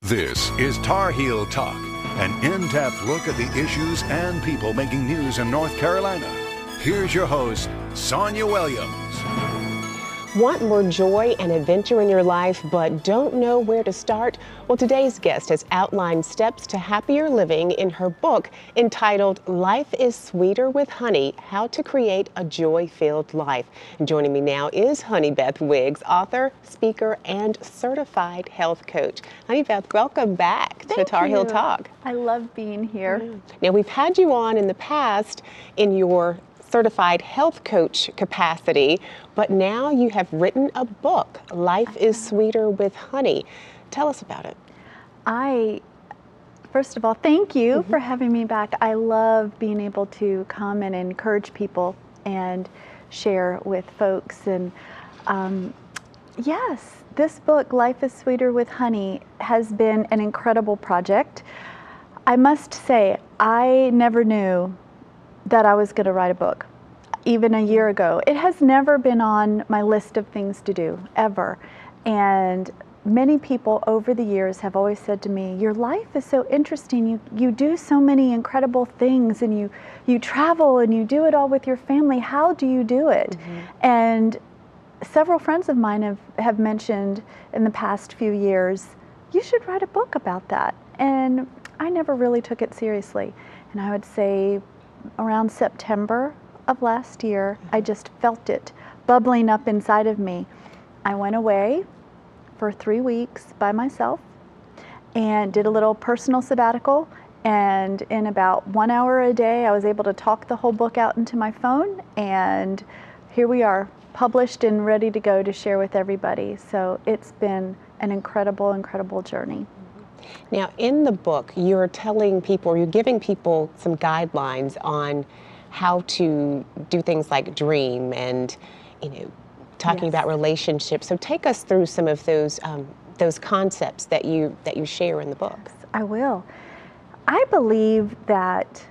This is Tar Heel Talk, an in-depth look at the issues and people making news in North Carolina. Here's your host, Sonia Williams. Want more joy and adventure in your life, but don't know where to start? Well, today's guest has outlined steps to happier living in her book entitled Life is Sweeter with Honey, How to Create a Joy-Filled Life. And joining me now is Honeybeth Wiggs, author, speaker, and certified health coach. Honeybeth, welcome back to Tar Heel Talk. I love being here. Now, we've had you on in the past in your certified health coach capacity, but now you have written a book, Life is Sweeter with Honey. Tell us about it. First of all, thank you for having me back. I love being able to come and encourage people and share with folks. And yes, this book, Life is Sweeter with Honey, has been an incredible project. I must say, I never knew that I was going to write a book, even a year ago. It has never been on my list of things to do, ever. And many people over the years have always said to me, your life is so interesting. You do so many incredible things, and you travel and you do it all with your family. How do you do it? And several friends of mine have mentioned in the past few years, you should write a book about that. And I never really took it seriously. And I would say around September of last year, I just felt it bubbling up inside of me. I went away for 3 weeks by myself and did a little personal sabbatical. And in about 1 hour a day, I was able to talk the whole book out into my phone. And here we are, published and ready to go to share with everybody. So it's been an incredible, incredible journey. Now, in the book, you're telling people, you're giving people some guidelines on how to do things like dream and, talking about relationships. So take us through some of those concepts that you share in the book. Yes, I will. I believe that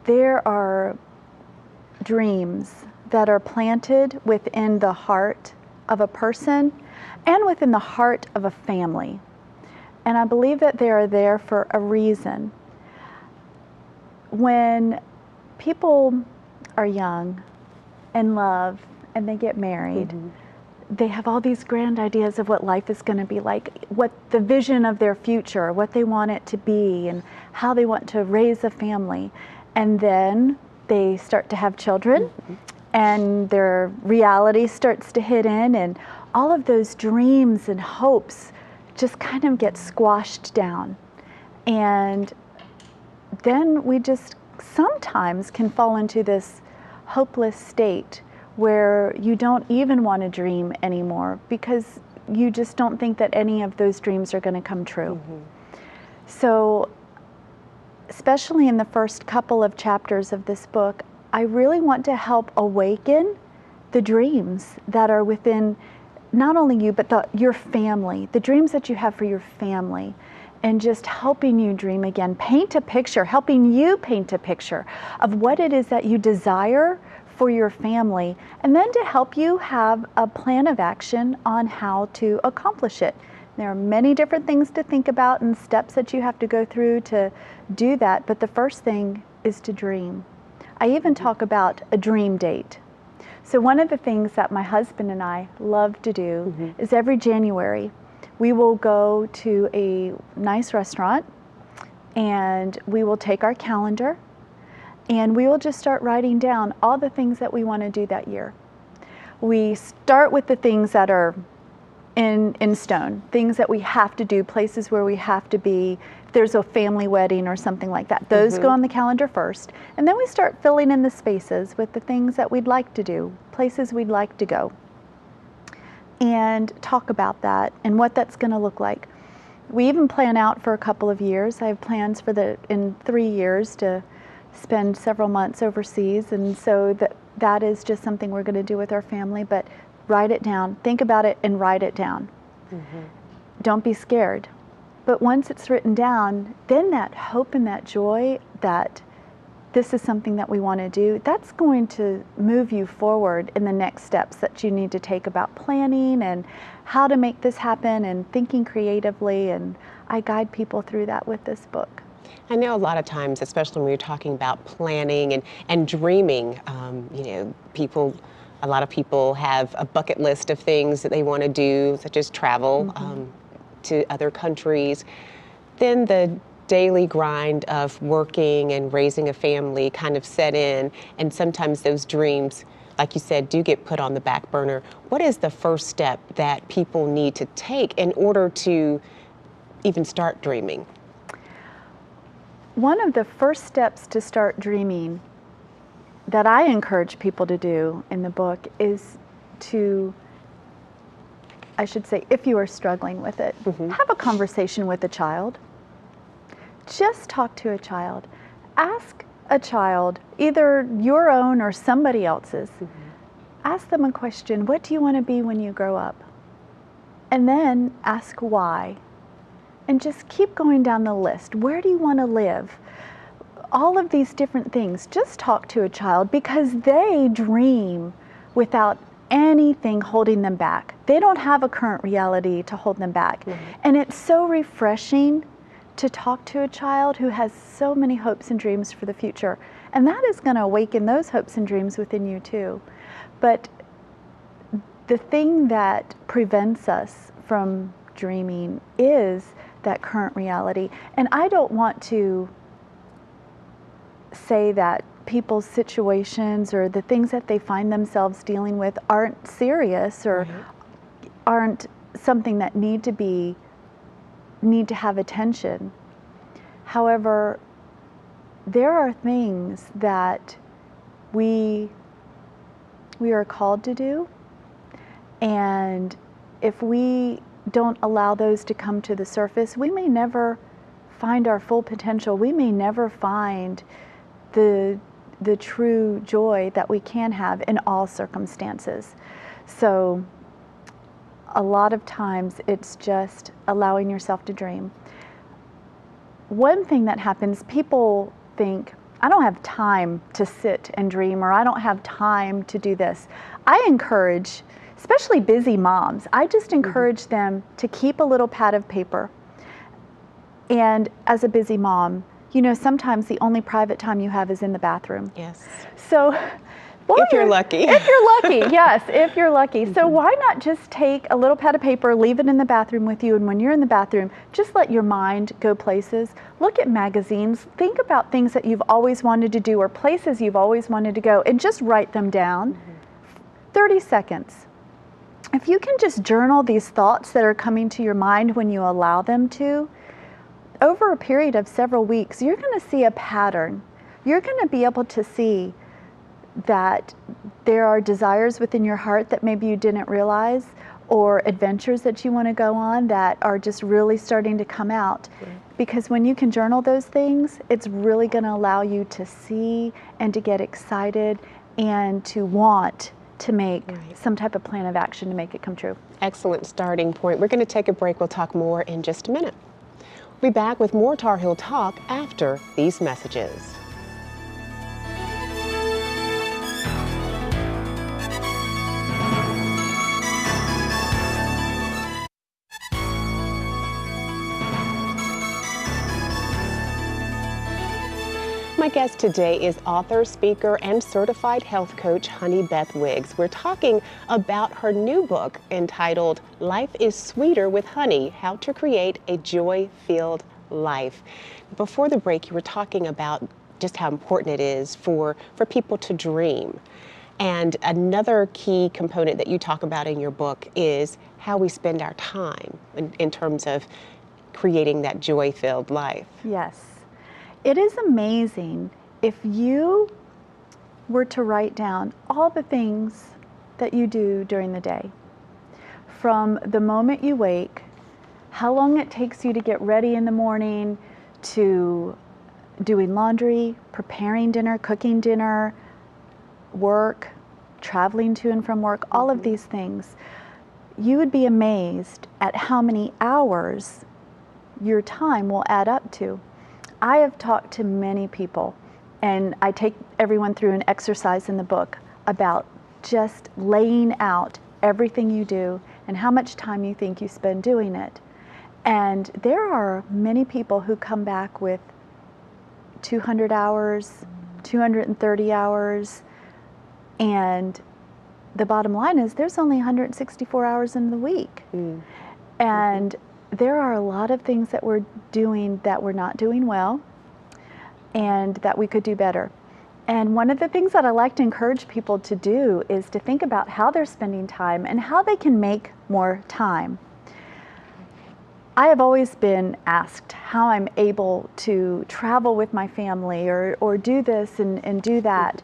there are dreams that are planted within the heart of a person and within the heart of a family. And I believe that they are there for a reason. When people are young and love and they get married, they have all these grand ideas of what life is going to be like, what the vision of their future, what they want it to be, and how they want to raise a family. And then they start to have children, and their reality starts to hit in, and all of those dreams and hopes just kind of get squashed down. And then we just sometimes can fall into this hopeless state where you don't even want to dream anymore because you just don't think that any of those dreams are going to come true. So, especially in the first couple of chapters of this book, I really want to help awaken the dreams that are within not only you, but your family, the dreams that you have for your family, and just helping you dream again, paint a picture, helping you paint a picture of what it is that you desire for your family, and then to help you have a plan of action on how to accomplish it. There are many different things to think about and steps that you have to go through to do that, but the first thing is to dream. I even talk about a dream date. So one of the things that my husband and I love to do is every January, we will go to a nice restaurant and we will take our calendar and we will just start writing down all the things that we want to do that year. We start with the things that are in stone, things that we have to do, places where we have to be. If there's a family wedding or something like that, those go on the calendar first. And then we start filling in the spaces with the things that we'd like to do, places we'd like to go, and talk about that and what that's going to look like. We even plan out for a couple of years. I have plans for in 3 years to spend several months overseas, and so that is just something we're going to do with our family. But write it down, think about it, and write it down. Don't be scared. But once it's written down, then that hope and that joy that this is something that we want to do, that's going to move you forward in the next steps that you need to take about planning and how to make this happen and thinking creatively, and I guide people through that with this book. I know a lot of times, especially when you're talking about planning and dreaming, a lot of people have a bucket list of things that they want to do, such as travel to other countries. Then the daily grind of working and raising a family kind of set in, and sometimes those dreams, like you said, do get put on the back burner. What is the first step that people need to take in order to even start dreaming? One of the first steps to start dreaming that I encourage people to do in the book is to, I should say, if you are struggling with it, have a conversation with a child. Just talk to a child. Ask a child, either your own or somebody else's. Ask them a question, what do you want to be when you grow up? And then ask why. And just keep going down the list. Where do you want to live? All of these different things. Just talk to a child, because they dream without anything holding them back. They don't have a current reality to hold them back. And it's so refreshing to talk to a child who has so many hopes and dreams for the future. And that is going to awaken those hopes and dreams within you too. But the thing that prevents us from dreaming is that current reality. And I don't want to say that people's situations or the things that they find themselves dealing with aren't serious or aren't something that need to have attention. However, there are things that we are called to do, and if we don't allow those to come to the surface, we may never find our full potential. We may never find the true joy that we can have in all circumstances. So a lot of times it's just allowing yourself to dream. One thing that happens, people think, I don't have time to sit and dream, or I don't have time to do this. I encourage, especially busy moms, I just encourage them to keep a little pad of paper. And as a busy mom, you know, sometimes the only private time you have is in the bathroom. Yes. So, if you're lucky. If you're lucky, yes, if you're lucky. So why not just take a little pad of paper, leave it in the bathroom with you, and when you're in the bathroom, just let your mind go places. Look at magazines, think about things that you've always wanted to do or places you've always wanted to go, and just write them down. 30 seconds. If you can just journal these thoughts that are coming to your mind when you allow them to, over a period of several weeks, you're going to see a pattern. You're going to be able to see that there are desires within your heart that maybe you didn't realize, or adventures that you want to go on that are just really starting to come out. Because when you can journal those things, it's really going to allow you to see and to get excited and to want to make some type of plan of action to make it come true. Excellent starting point. We're going to take a break. We'll talk more in just a minute. We'll be back with more Tar Heel Talk after these messages. My guest today is author, speaker, and certified health coach Honey Beth Wiggs. We're talking about her new book entitled Life is Sweeter with Honey, How to Create a Joy-Filled Life. Before the break, you were talking about just how important it is for people to dream. And another key component that you talk about in your book is how we spend our time in terms of creating that joy-filled life. Yes. It is amazing if you were to write down all the things that you do during the day. From the moment you wake, how long it takes you to get ready in the morning, to doing laundry, preparing dinner, cooking dinner, work, traveling to and from work, all of these things. You would be amazed at how many hours your time will add up to. I have talked to many people, and I take everyone through an exercise in the book about just laying out everything you do and how much time you think you spend doing it. And there are many people who come back with 200 hours, 230 hours, and the bottom line is there's only 164 hours in the week. And there are a lot of things that we're doing that we're not doing well and that we could do better. And one of the things that I like to encourage people to do is to think about how they're spending time and how they can make more time. I have always been asked how I'm able to travel with my family or do this and do that.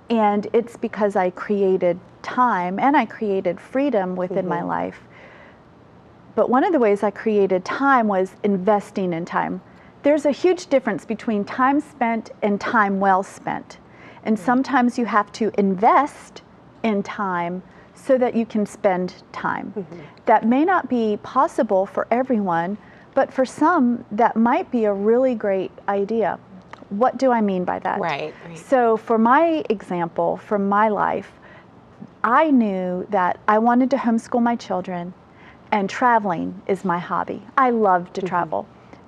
And it's because I created time and I created freedom within my life. But one of the ways I created time was investing in time. There's a huge difference between time spent and time well spent. And sometimes you have to invest in time so that you can spend time. That may not be possible for everyone, but for some, that might be a really great idea. What do I mean by that? Right. So for my example, from my life, I knew that I wanted to homeschool my children, and traveling is my hobby. I love to travel.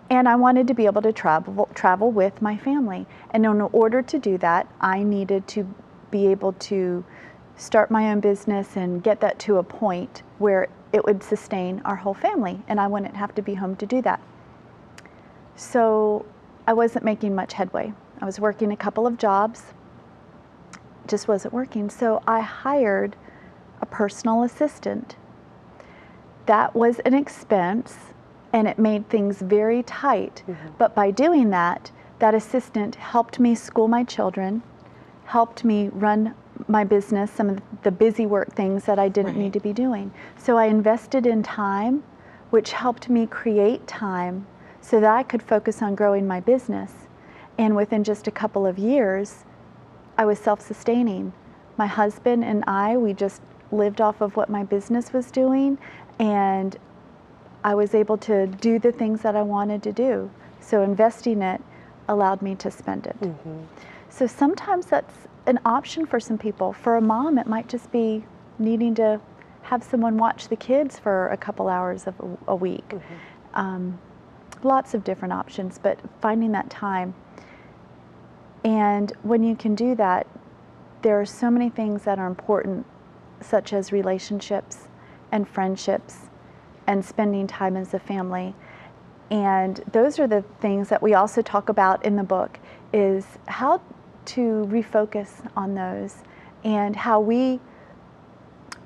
And I wanted to be able to travel with my family. And in order to do that, I needed to be able to start my own business and get that to a point where it would sustain our whole family, and I wouldn't have to be home to do that. So I wasn't making much headway. I was working a couple of jobs, just wasn't working. So I hired a personal assistant. That was an expense, and it made things very tight. But by doing that, that assistant helped me school my children, helped me run my business, some of the busy work things that I didn't need to be doing. So I invested in time, which helped me create time so that I could focus on growing my business. And within just a couple of years, I was self-sustaining. My husband and I, we just lived off of what my business was doing, and I was able to do the things that I wanted to do. So investing it allowed me to spend it. So sometimes that's an option for some people. For a mom, it might just be needing to have someone watch the kids for a couple hours of a week. Lots of different options, but finding that time. And when you can do that, there are so many things that are important, such as relationships and friendships and spending time as a family. And those are the things that we also talk about in the book, is how to refocus on those, and how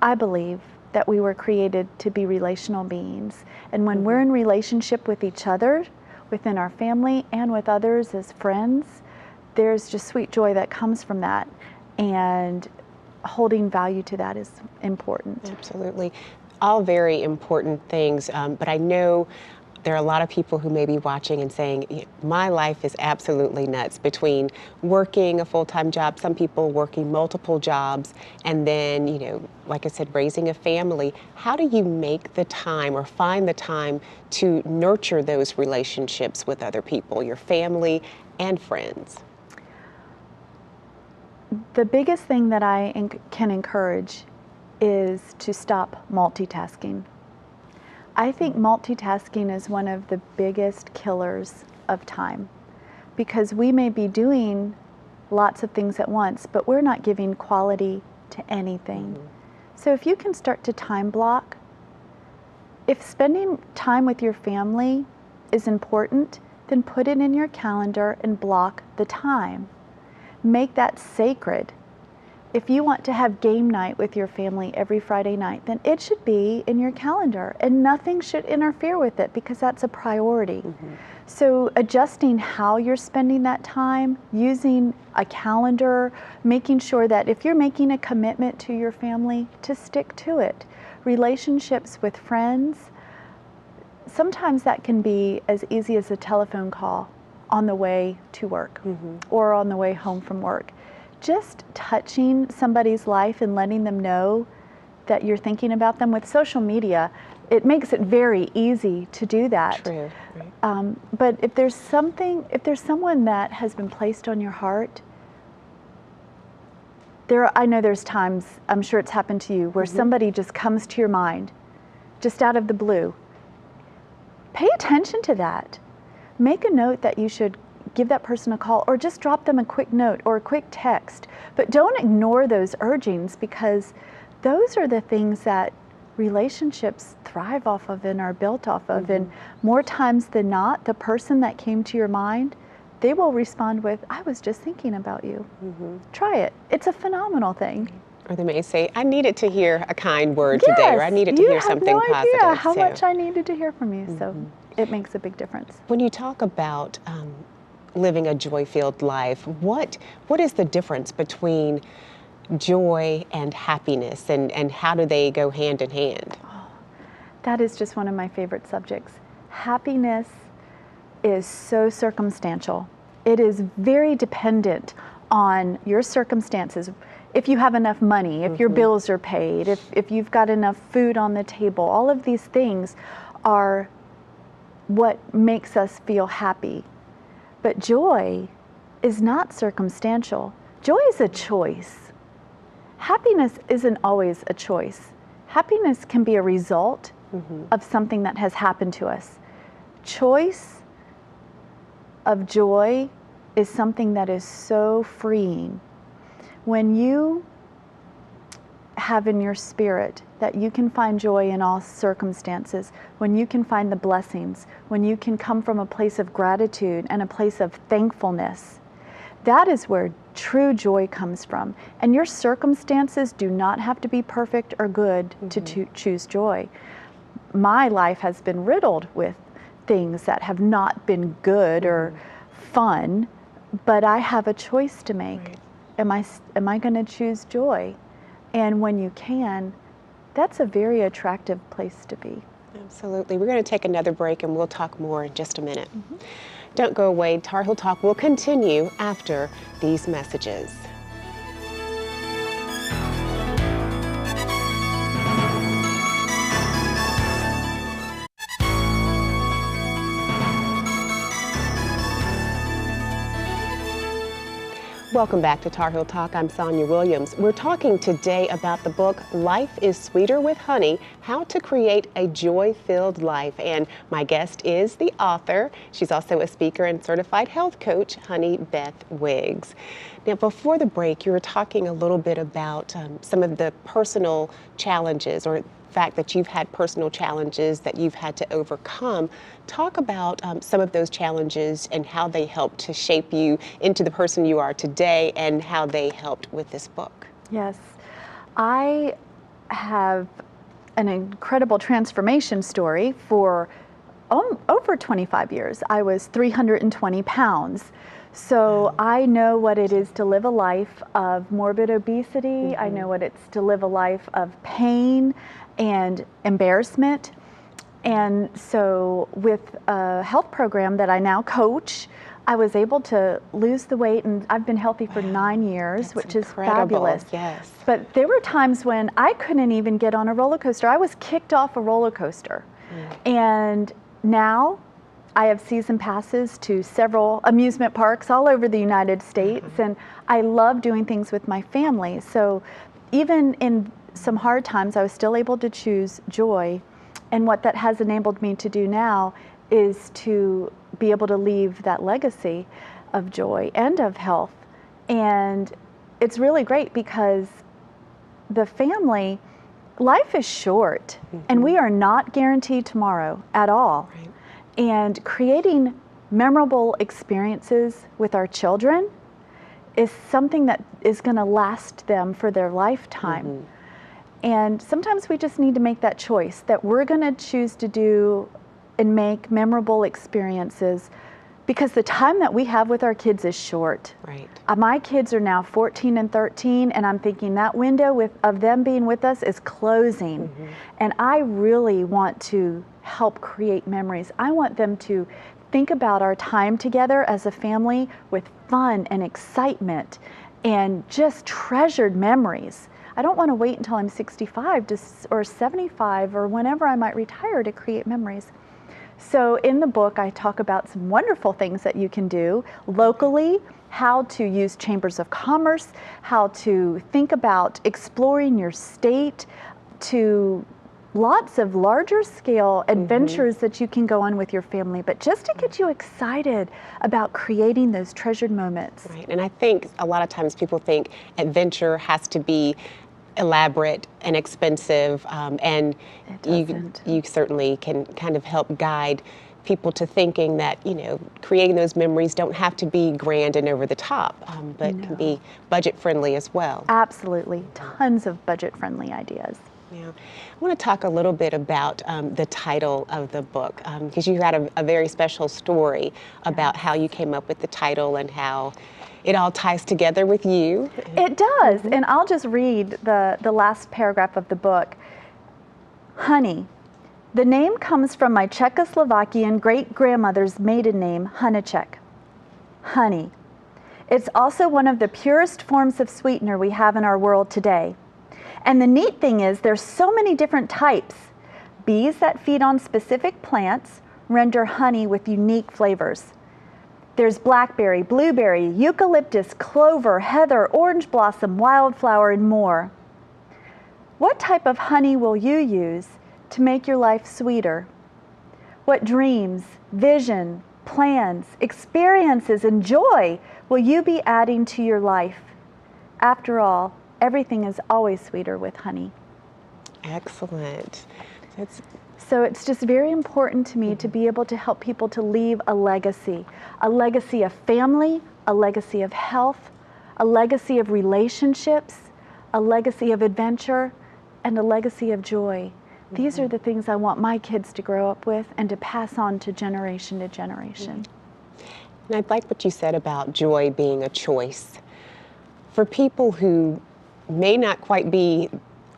I believe that we were created to be relational beings. And when we're in relationship with each other, within our family and with others as friends, there's just sweet joy that comes from that. And holding value to that is important. Absolutely. All very important things, but I know there are a lot of people who may be watching and saying, my life is absolutely nuts between working a full-time job, some people working multiple jobs, and then, like I said, raising a family. How do you make the time or find the time to nurture those relationships with other people, your family and friends? The biggest thing that I can encourage is to stop multitasking. I think multitasking is one of the biggest killers of time, because we may be doing lots of things at once, but we're not giving quality to anything. So if you can start to time block, if spending time with your family is important, then put it in your calendar and block the time. Make that sacred. If you want to have game night with your family every Friday night, then it should be in your calendar, and nothing should interfere with it, because that's a priority. So adjusting how you're spending that time, using a calendar, making sure that if you're making a commitment to your family, to stick to it. Relationships with friends, sometimes that can be as easy as a telephone call on the way to work or on the way home from work. Just touching somebody's life and letting them know that you're thinking about them. With social media, it makes it very easy to do that. True. But if there's someone that has been placed on your heart, I know there's times, I'm sure it's happened to you, where somebody just comes to your mind just out of the blue. Pay attention to that. Make a note that you should give that person a call, or just drop them a quick note or a quick text. But don't ignore those urgings, because those are the things that relationships thrive off of and are built off of. And more times than not, the person that came to your mind, they will respond with, I was just thinking about you. Try it. It's a phenomenal thing. Or they may say, I needed to hear a kind word today, or I needed to hear something positive. You have no idea how much I needed to hear from you. So it makes a big difference. When you talk about living a joy-filled life, what is the difference between joy and happiness, and how do they go hand in hand? Oh, that is just one of my favorite subjects. Happiness is so circumstantial. It is very dependent on your circumstances. If you have enough money, if your bills are paid, if you've got enough food on the table, all of these things are what makes us feel happy. But joy is not circumstantial. Joy is a choice. Happiness isn't always a choice. Happiness can be a result of something that has happened to us. Choice of joy is something that is so freeing. When you have in your spirit that you can find joy in all circumstances, when you can find the blessings, when you can come from a place of gratitude and a place of thankfulness, that is where true joy comes from. And your circumstances do not have to be perfect or good to choose joy. My life has been riddled with things that have not been good or fun, but I have a choice to make. Right. Am I going to choose joy? And when you can, that's a very attractive place to be. Absolutely. We're going to take another break, and we'll talk more in just a minute. Don't go away. Tar Heel Talk will continue after these messages. Welcome back to Tar Heel Talk. I'm Sonia Williams. We're talking today about the book, Life is Sweeter with Honey, How to Create a Joy-Filled Life. And my guest is the author. She's also a speaker and certified health coach, Honey Beth Wiggs. Now, before the break, you were talking a little bit about some of the personal challenges, or fact that you've had personal challenges that you've had to overcome. Talk about some of those challenges and how they helped to shape you into the person you are today, and how they helped with this book. Yes, I have an incredible transformation story. For over 25 years, I was 320 pounds. So I know what it is to live a life of morbid obesity. I know what it's to live a life of pain and embarrassment. And so with a health program that I now coach, I was able to lose the weight, and I've been healthy for 9 years, which is fabulous. Yes. But there were times when I couldn't even get on a roller coaster. I was kicked off a roller coaster. And now I have season passes to several amusement parks all over the United States, and I love doing things with my family. So even in some hard times, I was still able to choose joy. And what that has enabled me to do now is to be able to leave that legacy of joy and of health. And it's really great because the family, life is short, and we are not guaranteed tomorrow at all. Right. And creating memorable experiences with our children is something that is going to last them for their lifetime. And sometimes we just need to make that choice that we're going to choose to do and make memorable experiences, because the time that we have with our kids is short. Right. My kids are now 14 and 13, and I'm thinking that window of them being with us is closing. And I really want to help create memories. I want them to think about our time together as a family with fun and excitement and just treasured memories. I don't want to wait until I'm 65 or 75 or whenever I might retire to create memories. So in the book, I talk about some wonderful things that you can do locally, how to use chambers of commerce, how to think about exploring your state, to lots of larger scale adventures that you can go on with your family, but just to get you excited about creating those treasured moments. Right, and I think a lot of times people think adventure has to be elaborate and expensive, and you certainly can kind of help guide people to thinking that, you know, creating those memories don't have to be grand and over the top, but can be budget friendly as well. Absolutely, tons of budget friendly ideas. Yeah. I want to talk a little bit about the title of the book, because you had a very special story about how you came up with the title and how it all ties together with you. It does, and I'll just read the last paragraph of the book. Honey. The name comes from my Czechoslovakian great-grandmother's maiden name, Hunacek. Honey. It's also one of the purest forms of sweetener we have in our world today. And the neat thing is there's so many different types. Bees that feed on specific plants render honey with unique flavors. There's blackberry, blueberry, eucalyptus, clover, heather, orange blossom, wildflower, and more. What type of honey will you use to make your life sweeter? What dreams, vision, plans, experiences, and joy will you be adding to your life? After all, everything is always sweeter with honey. Excellent. So it's just very important to me to be able to help people to leave a legacy of family, a legacy of health, a legacy of relationships, a legacy of adventure, and a legacy of joy. These are the things I want my kids to grow up with and to pass on to generation to generation. And I like what you said about joy being a choice. For people who may not quite be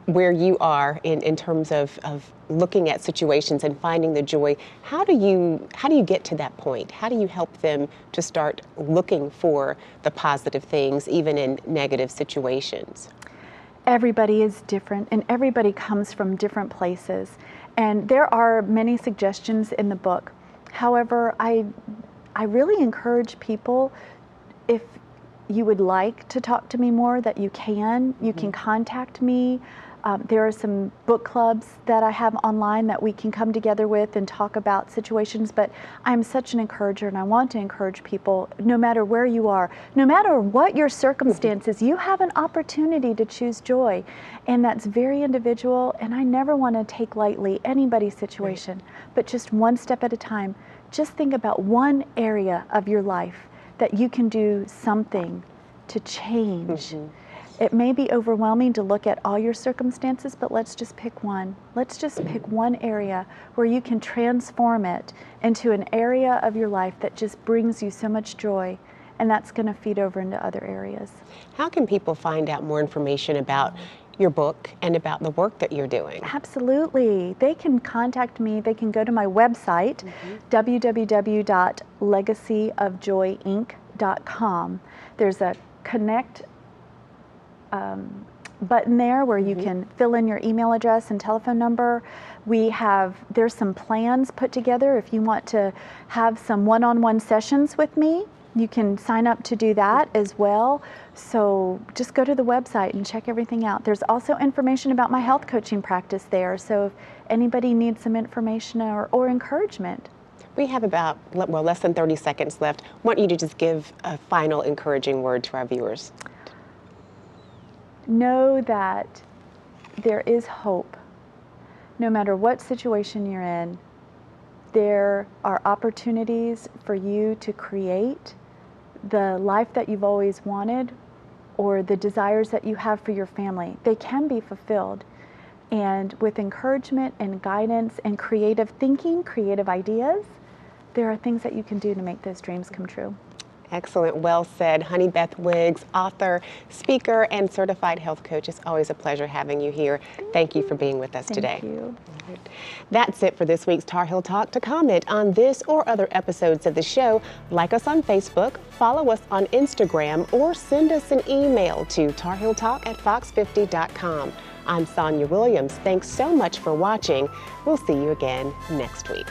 where you are in terms of looking at situations and finding the joy, how do you get to that point? How do you help them to start looking for the positive things even in negative situations? Everybody is different and everybody comes from different places, and there are many suggestions in the book. However, I really encourage people, if you would like to talk to me more, that you can contact me. There are some book clubs that I have online that we can come together with and talk about situations, but I'm such an encourager and I want to encourage people, no matter where you are, no matter what your circumstances, you have an opportunity to choose joy, and that's very individual, and I never want to take lightly anybody's situation, but just one step at a time. Just think about one area of your life that you can do something to change. It may be overwhelming to look at all your circumstances, but let's just pick one. Let's just pick one area where you can transform it into an area of your life that just brings you so much joy, and that's going to feed over into other areas. How can people find out more information about your book and about the work that you're doing? Absolutely. They can contact me. They can go to my website, www.legacyofjoyinc.com. There's a connect button there where you can fill in your email address and telephone number. There's some plans put together. If you want to have some one-on-one sessions with me, you can sign up to do that as well. So just go to the website and check everything out. There's also information about my health coaching practice there. So if anybody needs some information or encouragement. We have about, well, less than 30 seconds left. I want you to just give a final encouraging word to our viewers. Know that there is hope. No matter what situation you're in, there are opportunities for you to create the life that you've always wanted, or the desires that you have for your family. They can be fulfilled. And with encouragement and guidance and creative thinking, creative ideas, there are things that you can do to make those dreams come true. Excellent. Well said. Honey Beth Wiggs, author, speaker, and certified health coach. It's always a pleasure having you here. Thank you for being with us today. Thank you. That's it for this week's Tar Heel Talk. To comment on this or other episodes of the show, like us on Facebook, follow us on Instagram, or send us an email to tarheeltalk@fox50.com. I'm Sonia Williams. Thanks so much for watching. We'll see you again next week.